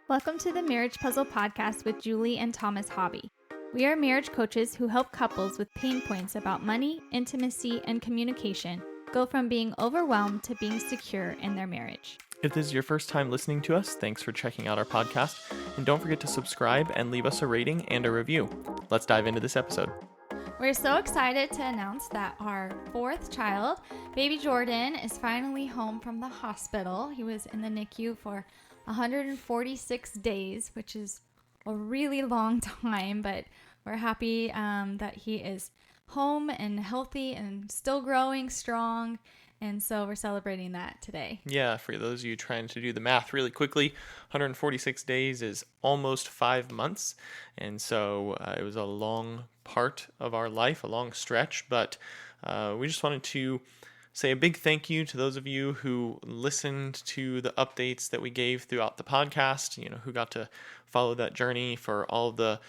Welcome to the Marriage Puzzle Podcast with Julie and Thomas Hobby. We are marriage coaches who help couples with pain points about money, intimacy, and communication go from being overwhelmed to being secure in their marriage. If this is your first time listening to us, thanks for checking out our podcast. And don't forget to subscribe and leave us a rating and a review. Let's dive into this episode. We're so excited to announce that our fourth child, baby Jordan, is finally home from the hospital. He was in the NICU for 146 days, which is a really long time, but we're happy that he is home and healthy and still growing strong. And so we're celebrating that today. Yeah, for those of you trying to do the math really quickly, 146 days is almost 5 months. And so it was a long part of our life, a long stretch, but we just wanted to say a big thank you to those of you who listened to the updates that we gave throughout the podcast, who got to follow that journey, for all of the,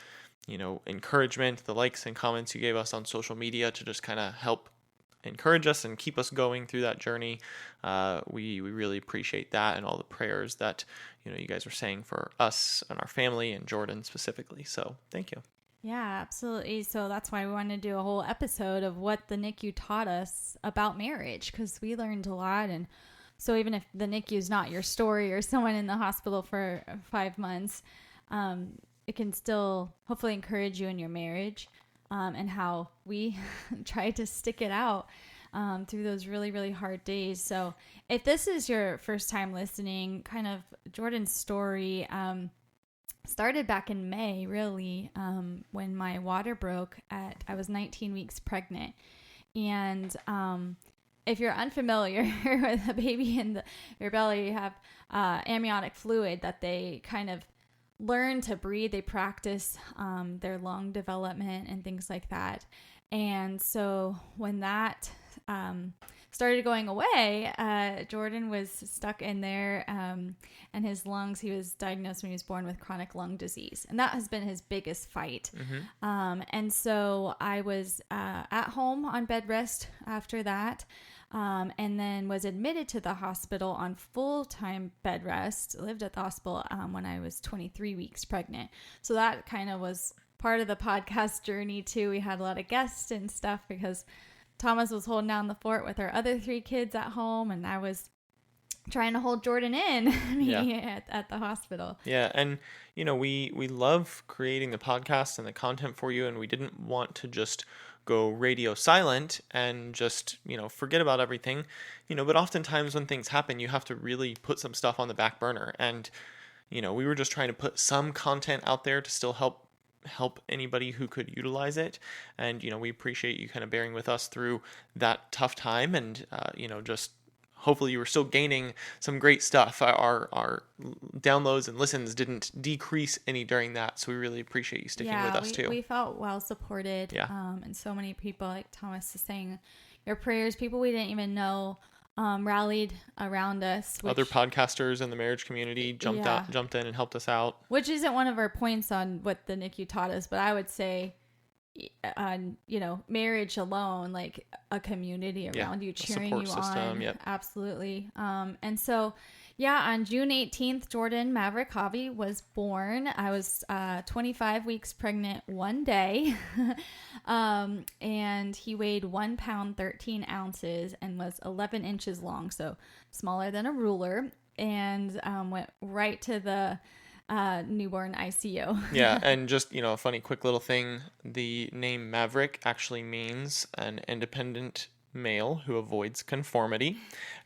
encouragement, the likes and comments you gave us on social media to just kind of help encourage us and keep us going through that journey. We really appreciate that, and all the prayers that, you guys are saying for us and our family and Jordan specifically. So thank you. Yeah, absolutely. So that's why we want to do a whole episode of what the NICU taught us about marriage, because we learned a lot. And so even if the NICU is not your story or someone in the hospital for 5 months, it can still hopefully encourage you in your marriage, and how we try to stick it out through those really, really hard days. So if this is your first time listening, kind of Jordan's story started back in May, really, when my water broke I was 19 weeks pregnant. And if you're unfamiliar with a baby in your belly, you have amniotic fluid that they kind of learn to breathe. They practice their lung development and things like that. And so when that started going away, Jordan was stuck in there, and his lungs, he was diagnosed when he was born with chronic lung disease. And that has been his biggest fight. Mm-hmm. And so I was at home on bed rest after that, and then was admitted to the hospital on full-time bed rest, lived at the hospital when I was 23 weeks pregnant. So that kind of was part of the podcast journey too. We had a lot of guests and stuff because Thomas was holding down the fort with our other 3 kids at home, and I was trying to hold Jordan in at the hospital. Yeah, and we love creating the podcast and the content for you, and we didn't want to just go radio silent and just forget about everything, but oftentimes when things happen, you have to really put some stuff on the back burner, and we were just trying to put some content out there to still help anybody who could utilize it. And we appreciate you kind of bearing with us through that tough time, and just hopefully you were still gaining some great stuff. Our downloads and listens didn't decrease any during that, so we really appreciate you sticking with us too. We felt well supported. And so many people, like Thomas is saying, your prayers, people we didn't even know rallied around us. Other podcasters in the marriage community jumped in and helped us out. Which isn't one of our points on what the NICU taught us, but I would say, marriage alone, like a community around you, cheering you on. Yep. Absolutely. And so, on June 18th, Jordan Maverick Hobby was born. I was 25 weeks pregnant one day. And he weighed 1 pound, 13 ounces and was 11 inches long. So smaller than a ruler, and went right to the newborn ICU. Yeah. And just, a funny quick little thing. The name Maverick actually means an independent male who avoids conformity,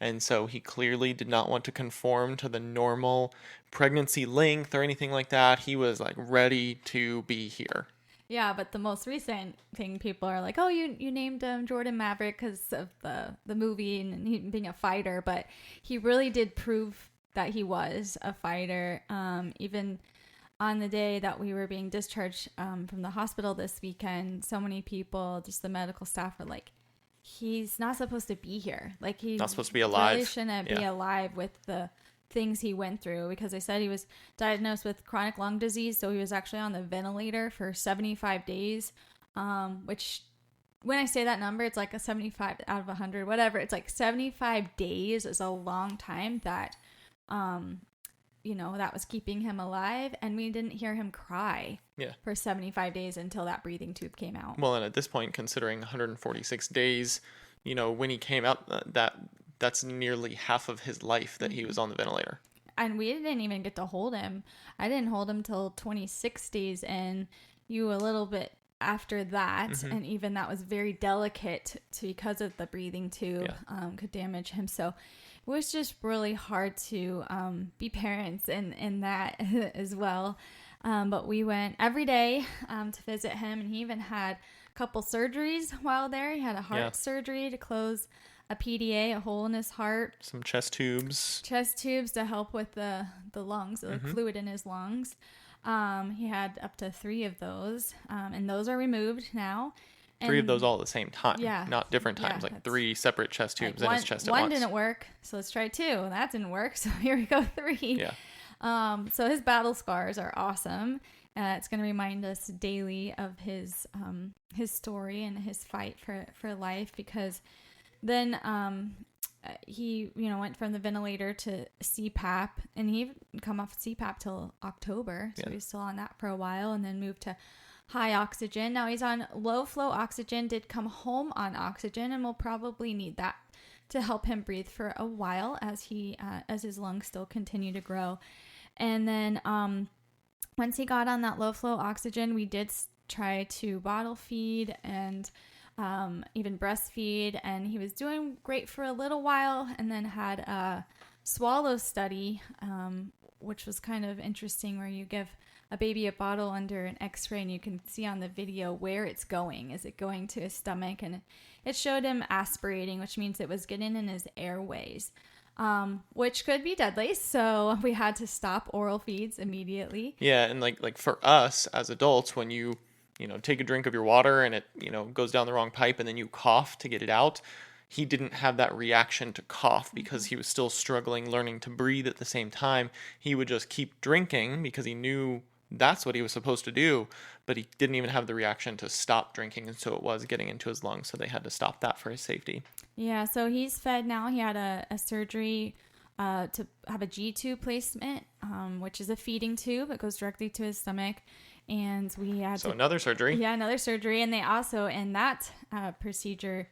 and so he clearly did not want to conform to the normal pregnancy length or anything like that. He was like ready to be here. Yeah, but the most recent thing, people are like, oh, you named him Jordan Maverick because of the movie and he being a fighter, but he really did prove that he was a fighter. Even on the day that we were being discharged from the hospital this weekend, so many people, just the medical staff, were like, he's not supposed to be here. Like, he's not supposed to be alive. Really shouldn't be alive with the things he went through, because they said he was diagnosed with chronic lung disease. So he was actually on the ventilator for 75 days, which when I say that number, it's like a 75 out of 100, whatever. It's like 75 days is a long time that that was keeping him alive. And we didn't hear him cry for 75 days until that breathing tube came out. Well, and at this point, considering 146 days, when he came out, that's nearly half of his life that he was on the ventilator. And we didn't even get to hold him. I didn't hold him till 26 days in, you a little bit after that. And even that was very delicate because of the breathing tube could damage him. So it was just really hard to be parents in that as well. But we went every day to visit him, and he even had a couple surgeries while there. He had a heart surgery to close a PDA, a hole in his heart. Some chest tubes. Chest tubes to help with the lungs, the fluid in his lungs. He had up to 3 of those, and those are removed now. And 3 of those all at the same time. Yeah. Not different times, like 3 separate chest tubes in his chest at once. once. One didn't work, so let's try 2. That didn't work, so here we go, 3. Yeah. So his battle scars are awesome. It's going to remind us daily of his story and his fight for life, because then he went from the ventilator to CPAP, and he didn't come off CPAP till October, so he was still on that for a while, and then moved to high oxygen. Now he's on low flow oxygen, did come home on oxygen, and will probably need that to help him breathe for a while as his lungs still continue to grow. And then once he got on that low flow oxygen, we did try to bottle feed and even breastfeed, and he was doing great for a little while, and then had a swallow study, which was kind of interesting, where you give a baby a bottle under an x-ray, and you can see on the video where it's going. Is it going to his stomach? And it showed him aspirating, which means it was getting in his airways, which could be deadly. So we had to stop oral feeds immediately. Yeah, and like for us as adults, when you take a drink of your water and it, goes down the wrong pipe, and then you cough to get it out, he didn't have that reaction to cough because he was still struggling, learning to breathe at the same time. He would just keep drinking because he knew that's what he was supposed to do, but he didn't even have the reaction to stop drinking, and so it was getting into his lungs, so they had to stop that for his safety. Yeah, so he's fed now. He had a surgery to have a G tube placement, which is a feeding tube. It goes directly to his stomach. And we had another surgery. Yeah, another surgery. And they also, in that procedure,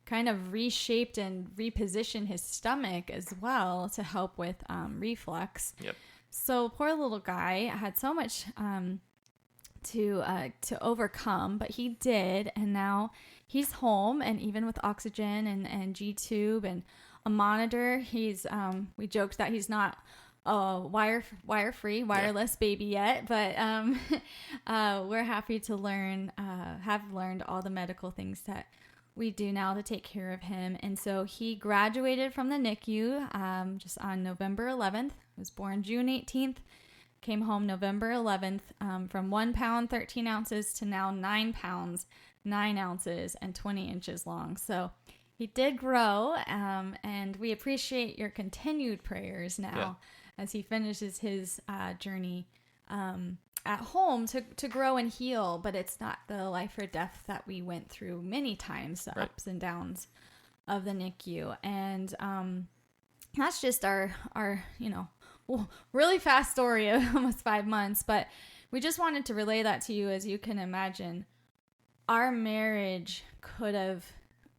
kind of reshaped and repositioned his stomach as well to help with reflux. Yep. So poor little guy had so much to overcome, but he did. And now he's home, and even with oxygen and G tube and a monitor, he's we joked that he's not wire-free, wireless baby yet, but we're happy to have learned all the medical things that we do now to take care of him. And so he graduated from the NICU just on November 11th. Was born June 18th, came home November 11th, from 1 pound 13 ounces to now 9 pounds 9 ounces and 20 inches long. So he did grow, and we appreciate your continued prayers now as he finishes his journey at home to grow and heal. But it's not the life or death that we went through many times, the ups and downs of the NICU. And that's just our really fast story of almost 5 months. But we just wanted to relay that to you. As you can imagine, our marriage could have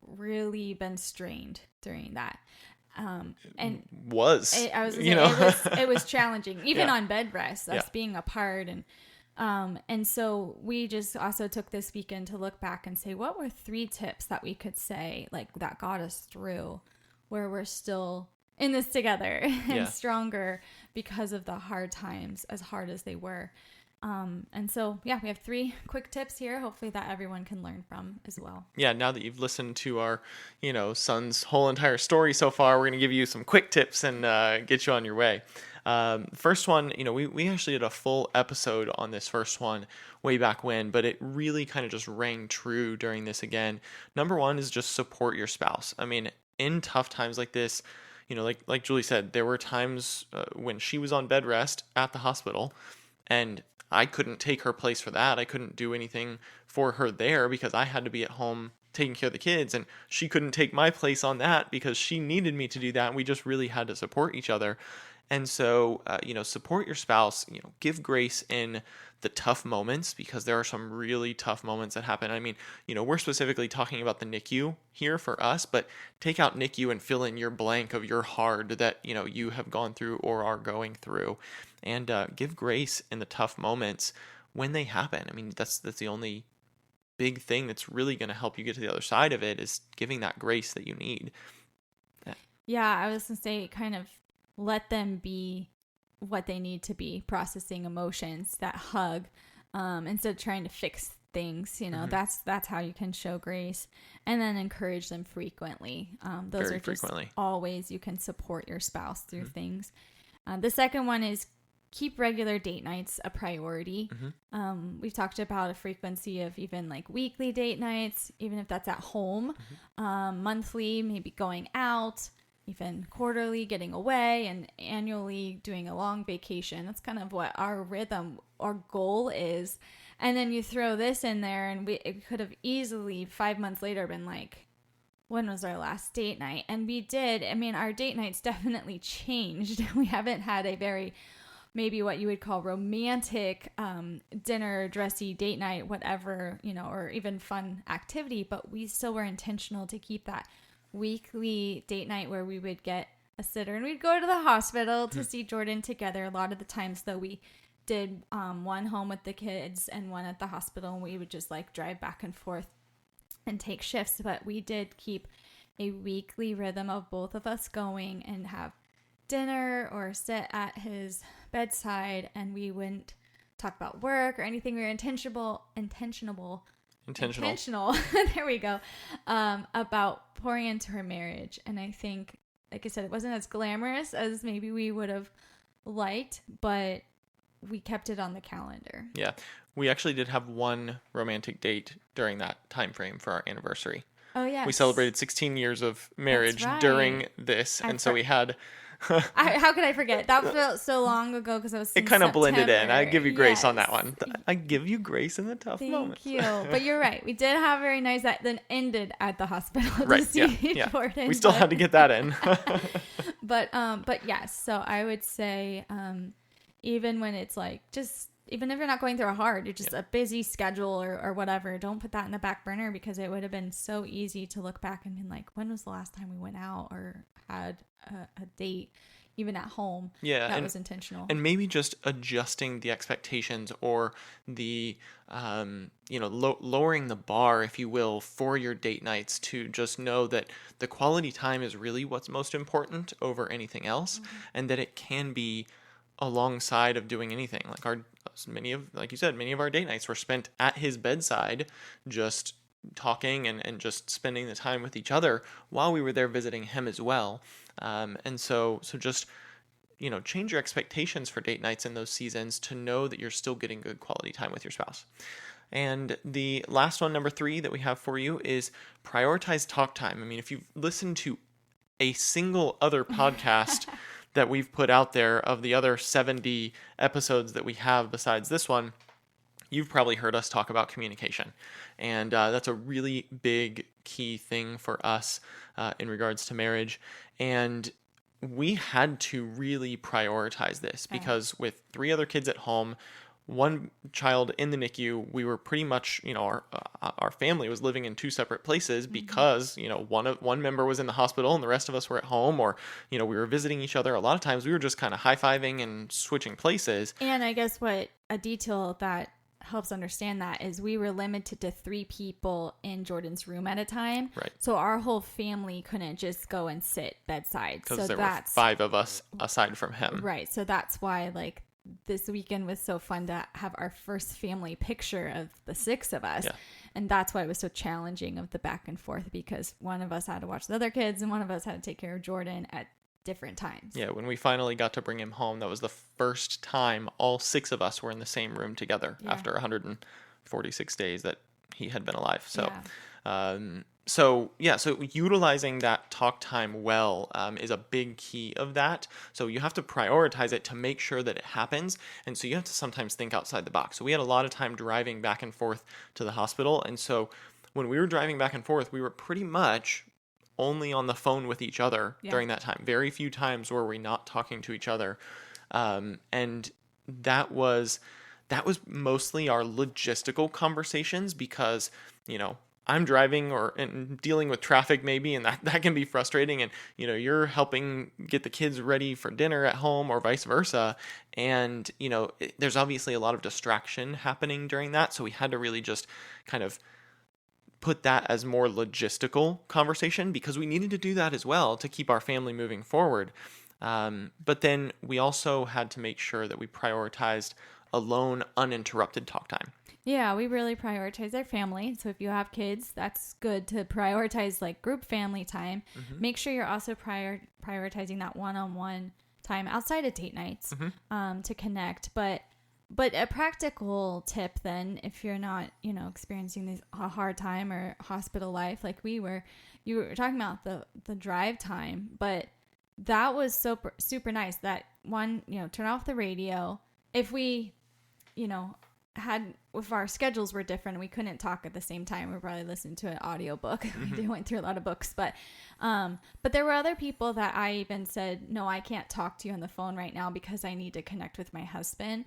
really been strained during that. And I was it was challenging, even on bed rest, us being apart. And so we just also took this weekend to look back and say, what were 3 tips that we could say, like, that got us through, where we're still in this together and stronger because of the hard times, as hard as they were. And so, we have 3 quick tips here, hopefully that everyone can learn from as well. Yeah, now that you've listened to our, son's whole entire story so far, we're going to give you some quick tips and get you on your way. First one, we actually did a full episode on this first one way back when, but it really kind of just rang true during this again. Number 1 is just support your spouse. I mean, in tough times like this, like Julie said, there were times when she was on bed rest at the hospital, and I couldn't take her place for that. I couldn't do anything for her there because I had to be at home taking care of the kids, and she couldn't take my place on that because she needed me to do that. And we just really had to support each other. And so, support your spouse, give grace in the tough moments, because there are some really tough moments that happen. I mean, we're specifically talking about the NICU here for us, but take out NICU and fill in your blank of your hard that, you have gone through or are going through, and give grace in the tough moments when they happen. I mean, that's the only big thing that's really going to help you get to the other side of it, is giving that grace that you need. Yeah, I was going to say, kind of let them be what they need to be, processing emotions, that hug, instead of trying to fix things. That's how you can show grace, and then encourage them frequently. Those Very are just frequently. all ways you can support your spouse through things. The second one is keep regular date nights a priority. We've talked about a frequency of even like weekly date nights, even if that's at home, monthly, maybe going out, even quarterly, getting away, and annually doing a long vacation. That's kind of what our rhythm, our goal is. And then you throw this in there, and it could have easily 5 months later been like, when was our last date night? And we did. I mean, our date nights definitely changed. We haven't had a very, maybe what you would call romantic dinner, dressy date night, whatever, or even fun activity, but we still were intentional to keep that weekly date night where we would get a sitter and we'd go to the hospital to see Jordan together. A lot of the times, though, we did one home with the kids and one at the hospital, and we would just like drive back and forth and take shifts. But we did keep a weekly rhythm of both of us going and have dinner or sit at his bedside, and we wouldn't talk about work or anything. We were intentional. There we go. About pouring into her marriage. And I think, like I said, it wasn't as glamorous as maybe we would have liked, but we kept it on the calendar. Yeah. We actually did have one romantic date during that time frame for our anniversary. Oh, yeah. We celebrated 16 years of marriage during this. And so we had... how could I forget? That felt so long ago because I was It kind of blended in. I give you grace on Yes. that one. I give you grace in the tough moments. Thank you. But you're right. We did have very nice that then ended at the hospital Right. to see Yeah. Jordan. We still had to get that in. But yes. So I would say, even when it's like even if you're not going through a hard, you're just a busy schedule or whatever, don't put that in the back burner, because it would have been so easy to look back and be like, when was the last time we went out or had a date, even at home? Yeah. That was intentional. And maybe just adjusting the expectations, or the, lowering the bar, if you will, for your date nights, to just know that the quality time is really what's most important over anything else, and that it can be alongside of doing anything. Like you said, many of our date nights were spent at his bedside, just talking and just spending the time with each other while we were there visiting him as well. And so just, change your expectations for date nights in those seasons to know that you're still getting good quality time with your spouse. And the last one, number 3, that we have for you is prioritize talk time. I mean, if you've listened to a single other podcast that we've put out there of the other 70 episodes that we have besides this one, you've probably heard us talk about communication. And that's a really big key thing for us in regards to marriage. And we had to really prioritize this, because with 3 other kids at home, 1 child in the NICU, we were pretty much, our family was living in 2 separate places, because, one member was in the hospital and the rest of us were at home, or, we were visiting each other. A lot of times we were just kind of high-fiving and switching places. And I guess what a detail that helps understand that is we were limited to 3 people in Jordan's room at a time. Right. So our whole family couldn't just go and sit bedside. Because there were 5 of us aside from him. Right. So that's why, this weekend was so fun to have our first family picture of the 6 of us. Yeah. And that's why it was so challenging of the back and forth, because one of us had to watch the other kids and one of us had to take care of Jordan at different times. Yeah, when we finally got to bring him home, that was the first time all 6 of us were in the same room together after 146 days that he had been alive. So, so utilizing that talk time well is a big key of that. So you have to prioritize it to make sure that it happens. And so you have to sometimes think outside the box. So we had a lot of time driving back and forth to the hospital. And so when we were driving back and forth, we were pretty much only on the phone with each other during that time. Very few times were we not talking to each other. And that was mostly our logistical conversations because, I'm driving and dealing with traffic maybe, and that can be frustrating. And, you're helping get the kids ready for dinner at home or vice versa. And, there's obviously a lot of distraction happening during that. So we had to really just kind of put that as more logistical conversation because we needed to do that as well to keep our family moving forward. But then we also had to make sure that we prioritized alone, uninterrupted talk time. Yeah, we really prioritize our family. So if you have kids, that's good to prioritize like group family time. Mm-hmm. Make sure you're also prioritizing that one-on-one time outside of date nights to connect. But a practical tip then, if you're not, experiencing a hard time or hospital life like we were, you were talking about the drive time, but that was super, super nice. That one, turn off the radio. If we, if our schedules were different, we couldn't talk at the same time. We probably listened to an audiobook. We went through a lot of books, but there were other people that I even said, no, I can't talk to you on the phone right now because I need to connect with my husband.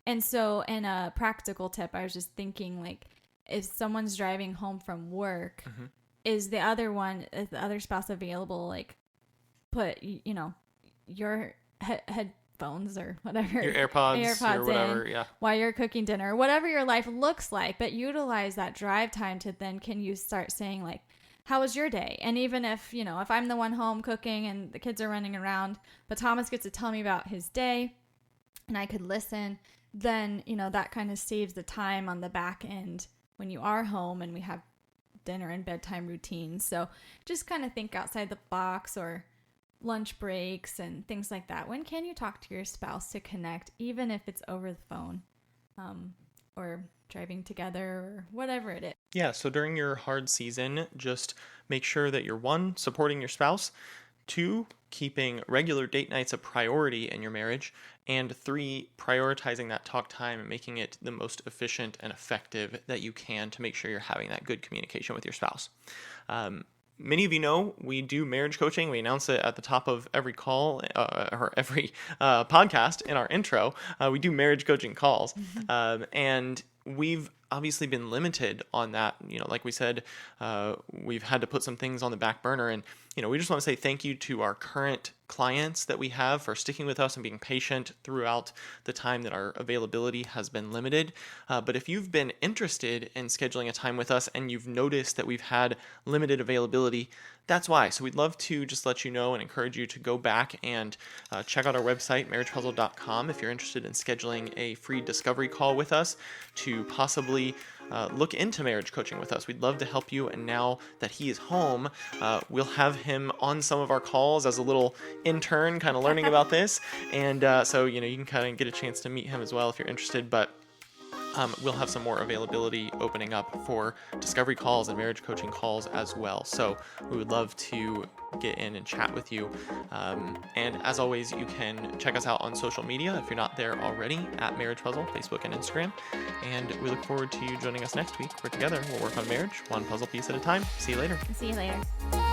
And so, in a practical tip, I was just thinking, like, if someone's driving home from work, is the other spouse available? Like, put, your headphones or whatever, your AirPods or whatever, while you're cooking dinner, whatever your life looks like, but utilize that drive time to then can you start saying like, how was your day? And even if, if I'm the one home cooking and the kids are running around, but Thomas gets to tell me about his day and I could listen, then, that kind of saves the time on the back end when you are home and we have dinner and bedtime routines. So just kind of think outside the box, or lunch breaks and things like that. When can you talk to your spouse to connect, even if it's over the phone, or driving together or whatever it is? Yeah, so during your hard season, just make sure that you're 1, supporting your spouse, 2, keeping regular date nights a priority in your marriage, and 3, prioritizing that talk time and making it the most efficient and effective that you can to make sure you're having that good communication with your spouse. Many of you know we do marriage coaching. We announce it at the top of every call or every podcast in our intro. We do marriage coaching calls. And we've obviously been limited on that. Like we said, we've had to put some things on the back burner. And, we just want to say thank you to our current clients that we have for sticking with us and being patient throughout the time that our availability has been limited. But if you've been interested in scheduling a time with us and you've noticed that we've had limited availability, that's why. So we'd love to just let you know and encourage you to go back and check out our website, marriagepuzzle.com, if you're interested in scheduling a free discovery call with us to possibly look into marriage coaching with us. We'd love to help you. And now that he is home, we'll have him on some of our calls as a little intern, kind of learning about this. And so, you can kind of get a chance to meet him as well if you're interested. But we'll have some more availability opening up for discovery calls and marriage coaching calls as well. So we would love to get in and chat with you. And as always, you can check us out on social media if you're not there already, at Marriage Puzzle, Facebook and Instagram. And we look forward to you joining us next week, where together we'll work on marriage, one puzzle piece at a time. See you later. See you later.